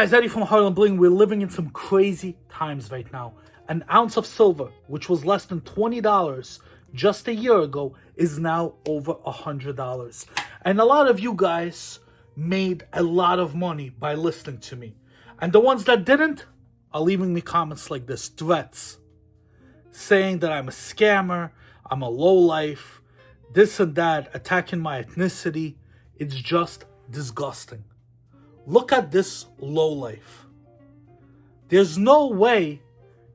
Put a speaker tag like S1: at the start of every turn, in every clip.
S1: guys, Eddie from Harlembling. We're living in some crazy times right now. An ounce of silver, which was less than $20 just a year ago, is now over $100. And a lot of you guys made a lot of money by listening to me. And the ones that didn't are leaving me comments like this, threats, saying that I'm a scammer, I'm a lowlife, this and that, attacking my ethnicity. It's just disgusting. Look at this lowlife. There's no way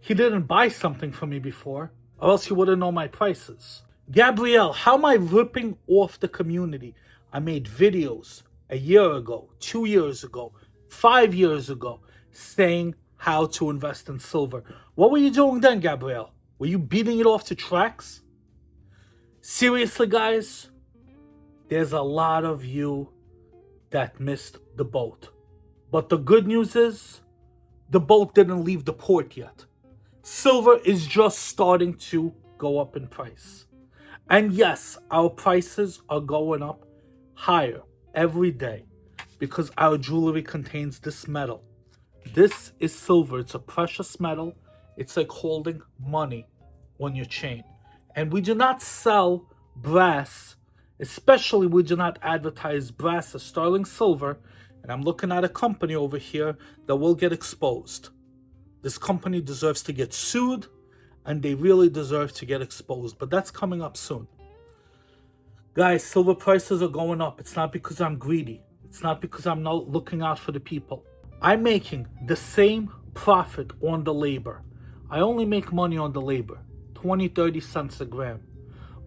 S1: he didn't buy something from me before, or else he wouldn't know my prices. Gabrielle, how am I ripping off the community? I made videos a year ago, 2 years ago, 5 years ago, saying how to invest in silver. What were you doing then, Gabrielle? Were you beating it off to Trax? Seriously, guys, there's a lot of you that missed the boat. But the good news is, the boat didn't leave the port yet. Silver is just starting to go up in price. And yes, our prices are going up higher every day because our jewelry contains this metal. This is silver. It's a precious metal. It's like holding money on your chain. And we do not sell brass. Especially, we do not advertise brass as sterling silver. And I'm looking at a company over here that will get exposed. This company deserves to get sued, and they really deserve to get exposed. But that's coming up soon. Guys, silver prices are going up. It's not because I'm greedy. It's not because I'm not looking out for the people. I'm making the same profit on the labor. I only make money on the labor, 20, 30 cents a gram.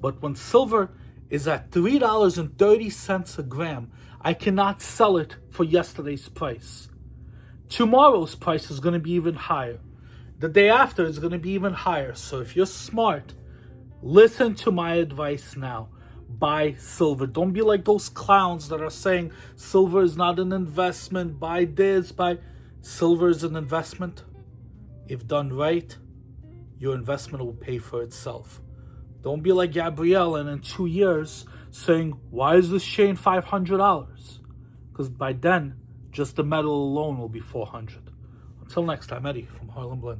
S1: But when silver is at $3.30 a gram, I cannot sell it for yesterday's price. Tomorrow's price is going to be even higher. The day after is going to be even higher. So if you're smart, listen to my advice now. Buy silver. Don't be like those clowns that are saying silver is not an investment. Buy this, buy. Silver is an investment. If done right, your investment will pay for itself. Don't be like Gabrielle and in 2 years saying, why is this chain $500? Because by then, just the metal alone will be $400. Until next time, Eddie from Harlembling.